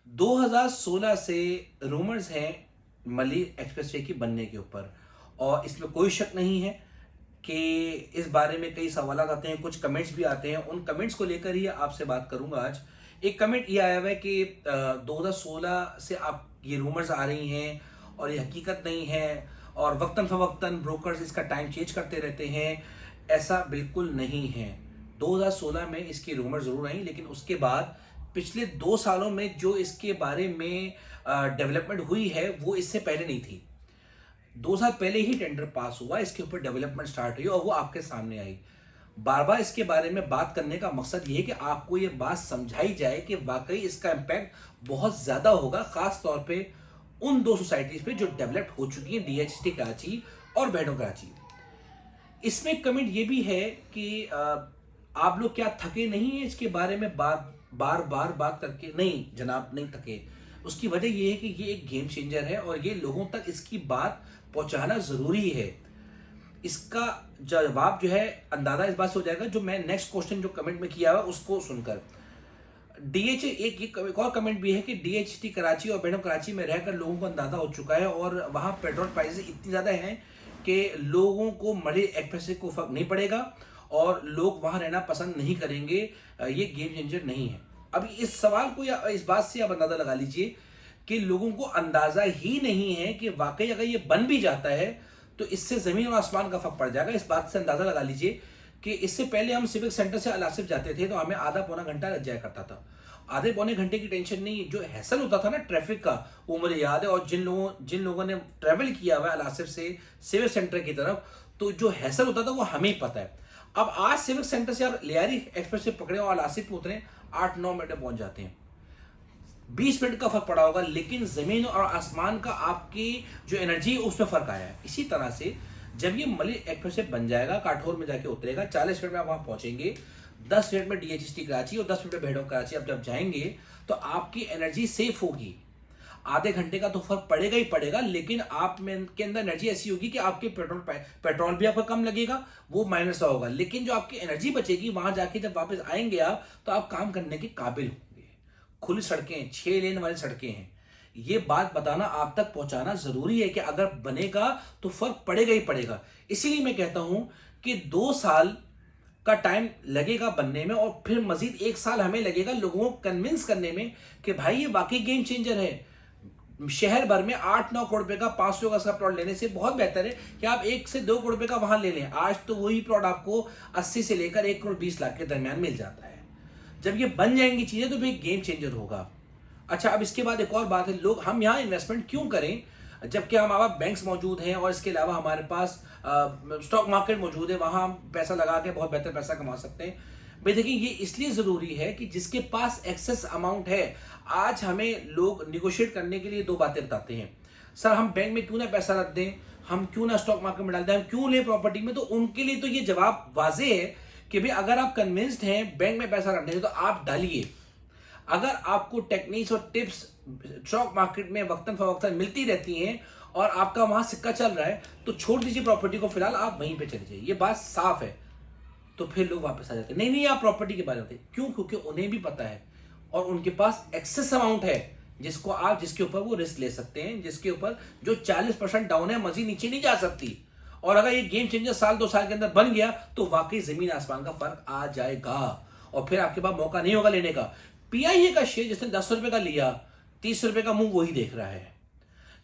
2016 से रूमर्स हैं मली एक्सप्रेसवे की बनने के ऊपर, और इसमें कोई शक नहीं है कि इस बारे में कई सवाल आते हैं, कुछ कमेंट्स भी आते हैं। उन कमेंट्स को लेकर ही आपसे बात करूंगा आज। एक कमेंट ये आया हुआ है कि 2016 से आप ये रूमर्स आ रही हैं और ये हकीकत नहीं है, और वक्तन फवक्तन ब्रोकर्स इसका टाइम चेंज करते रहते हैं। ऐसा बिल्कुल नहीं है। 2016 में इसकी रूमर जरूर आई, लेकिन उसके बाद पिछले 2 सालों में जो इसके बारे में डेवलपमेंट हुई है वो इससे पहले नहीं थी। 2 साल पहले ही टेंडर पास हुआ, इसके ऊपर डेवलपमेंट स्टार्ट हुई और वो आपके सामने आई। बार बार इसके बारे में बात करने का मकसद ये है कि आपको ये बात समझाई जाए कि वाकई इसका इम्पैक्ट बहुत ज्यादा होगा, खास तौर पे उन दो सोसाइटीज पे जो डेवलप हो चुकी है, डीएचटी कराची और बेडो कराची। इसमें कमेंट ये भी है कि आप लोग क्या थके नहीं है इसके बारे में बार बार बात करके? नहीं जनाब, नहीं थके। उसकी वजह यह है कि ये एक गेम चेंजर है और ये लोगों तक इसकी बात पहुंचाना जरूरी है। इसका जवाब जो है अंदाजा इस बात से हो जाएगा, जो मैं नेक्स्ट क्वेश्चन जो कमेंट में किया हुआ उसको सुनकर। डीएच एक और कमेंट भी है कि डीएचटी कराची और बेडो कराची में रहकर लोगों को अंदाजा हो चुका है और वहां पेट्रोल प्राइसेस इतनी ज्यादा हैं कि लोगों को मरी एक्सप्रेस को फर्क नहीं पड़ेगा और लोग वहां रहना पसंद नहीं करेंगे। ये गेम चेंजर नहीं है। अभी इस सवाल को या इस बात से आप अंदाजा लगा लीजिए कि लोगों को अंदाजा ही नहीं है कि वाकई अगर ये बन भी जाता है तो इससे जमीन और आसमान का फर्क पड़ जाएगा। इस बात से अंदाजा लगा लीजिए कि इससे पहले हम सिविक सेंटर से अल आसिफ जाते थे तो हमें आधा पौना घंटा लग जाया करता था। आधे पौने घंटे की टेंशन नहीं, जो हैसल होता था ना ट्रैफिक का, वो मुझे याद है। और जिन लोगों ने ट्रेवल किया हुआ है अल आसिफ से सिविक सेंटर की तरफ, तो जो हैसल होता था वो हमें ही पता है। अब आज सिविक सेंटर से आप लियारी एक्सप्रेस से पकड़े और अल आसिफ में उतरे, 8-9 मिनट में पहुंच जाते हैं। 20 मिनट का फर्क पड़ा होगा, लेकिन जमीन और आसमान का आपकी जो एनर्जी उसमें फर्क आया है। इसी तरह से जब ये मली एक्सप्रेस बन जाएगा, काठौर में जाके उतरेगा, 40 मिनट में आप वहां पहुंचेंगे, 10 मिनट में डीएचटी कराची और 10 मिनट में बेडो कराची आप जब जाएंगे तो आपकी एनर्जी सेफ होगी। आधे घंटे का तो फर्क पड़ेगा ही पड़ेगा, लेकिन आप में के अंदर एनर्जी ऐसी होगी कि आपके पेट्रोल भी आपका कम लगेगा, वो माइनस होगा। लेकिन जो आपकी एनर्जी बचेगी, वहां जाके जब वापस आएंगे आप, तो आप काम करने के काबिल होंगे। खुली सड़कें, 6 लेन वाली सड़कें हैं। ये बात बताना, आप तक पहुंचाना जरूरी है कि अगर बनेगा तो फर्क पड़ेगा ही पड़ेगा। इसीलिए मैं कहता हूं कि 2 साल का टाइम लगेगा बनने में और फिर मजीद 1 साल हमें लगेगा लोगों को कन्विंस करने में कि भाई ये वाकई गेम चेंजर है। शहर भर में 8-9 करोड़ रुपए का 500 का प्लॉट लेने से बहुत बेहतर है कि आप 1 से 2 करोड़ रुपए का वहां ले लें। आज तो वही प्लॉट आपको 80 से लेकर 1 करोड़ 20 लाख के दरमियान मिल जाता है। जब ये बन जाएंगी चीजें तो भी गेम चेंजर होगा। अच्छा, अब इसके बाद एक और बात है, लोग हम यहाँ इन्वेस्टमेंट क्यों करें जबकि हमारे पास बैंक्स मौजूद हैं और इसके अलावा हमारे पास स्टॉक मार्केट मौजूद है, वहां हम पैसा लगा के बहुत बेहतर पैसा कमा सकते हैं। भाई देखिए, ये इसलिए जरूरी है कि जिसके पास एक्सेस अमाउंट है, आज हमें लोग निगोशिएट करने के लिए 2 बातें बताते हैं। सर हम बैंक में क्यों ना पैसा रख दें, हम क्यों ना स्टॉक मार्केट में डाल दें, हम क्यों लें प्रॉपर्टी में? तो उनके लिए तो ये जवाब वाजे है कि भाई अगर आप कन्विंस्ड हैं बैंक में पैसा रखने से तो आप डालिए। अगर आपको टेक्निक्स और टिप्स स्टॉक मार्केट में वक्तन फवक्तन मिलती रहती हैं और आपका वहां सिक्का चल रहा है, तो छोड़ दीजिए प्रॉपर्टी को, फिलहाल आप वहीं पे चले जाइए। ये बात साफ है। तो फिर लोग वापस आ जाते हैं, नहीं नहीं आप प्रॉपर्टी के बारे में बताइए। क्यों? क्योंकि उन्हें भी पता है और उनके पास एक्सेस अमाउंट है जिसके ऊपर वो रिस्क ले सकते हैं, जिसके ऊपर जो 40% डाउन है, मजीद नीचे नहीं जा सकती। और अगर ये गेम चेंजर 1-2 साल के अंदर बन गया तो वाकई जमीन आसमान का फर्क आ जाएगा और फिर आपके पास मौका नहीं होगा लेने का। पीआईए का शेयर जिसने 10 रुपए का लिया, 30 रुपए का मुंह वही देख रहा है।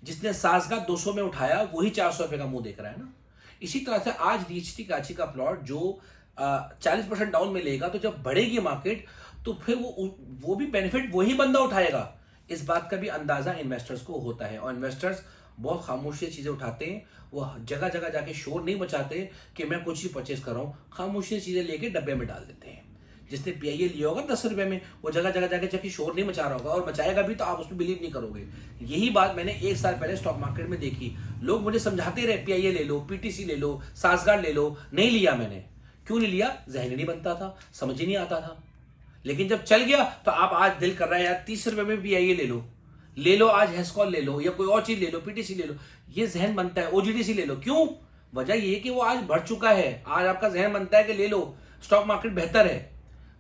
जिसने साजगा 200 में उठाया वही 400 रुपए का मुंह देख रहा है ना। इसी तरह से आज डीएचटी कराची का प्लॉट जो 40% डाउन में लेगा, तो जब बढ़ेगी मार्केट तो फिर वो भी बेनिफिट वही बंदा उठाएगा। इस बात का भी अंदाजा इन्वेस्टर्स को होता है और इन्वेस्टर्स बहुत खामोशी से चीजें उठाते हैं। वो जगह जगह जाके शोर नहीं मचाते कि मैं कुछ ही परचेज कर रहा हूं, खामोशी से चीजें लेके डब्बे में डाल देते हैं। जिसने पीआईए लिया होगा 10 रुपए में, वो जगह जगह जाके शोर नहीं मचा रहा होगा, और मचाएगा भी तो आप उसमें बिलीव नहीं करोगे। यही बात मैंने 1 साल पहले स्टॉक मार्केट में देखी। लोग मुझे समझाते रहे पीआईए ले लो, पीटीसी ले लो, सासगार्ड ले लो। नहीं लिया मैंने। क्यों नहीं लिया? जहन नहीं बनता था, समझ ही नहीं आता था। लेकिन जब चल गया तो आप आज दिल कर रहा है यार 30 रुपए में पीआईए ले लो, आज हेस्कॉल ले लो या कोई और चीज ले लो, पीटीसी ले लो। ये जहन बनता है। ओजीडीसी ले लो। क्यों? वजह ये कि वो आज बढ़ चुका है। आज आपका जहन बनता है कि ले लो, स्टॉक मार्केट बेहतर है।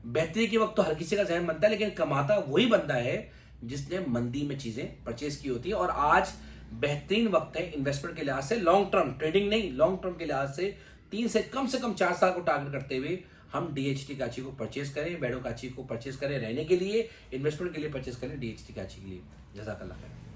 बेहतरी के वक्त तो हर किसी का जहन बनता है, लेकिन कमाता वही बंदा है जिसने मंदी में चीजें परचेज की होती है। और आज बेहतरीन वक्त है इन्वेस्टमेंट के लिहाज से, लॉन्ग टर्म ट्रेडिंग नहीं, लॉन्ग टर्म के लिहाज से 3 से कम 4 साल को टारगेट करते हुए हम डीएचटी काची को परचेज करें, बैडो काची को परचेज करें रहने के लिए, इन्वेस्टमेंट के लिए परचेज करें डीएचटी काची के लिए। जज़ाकल्लाह खैर।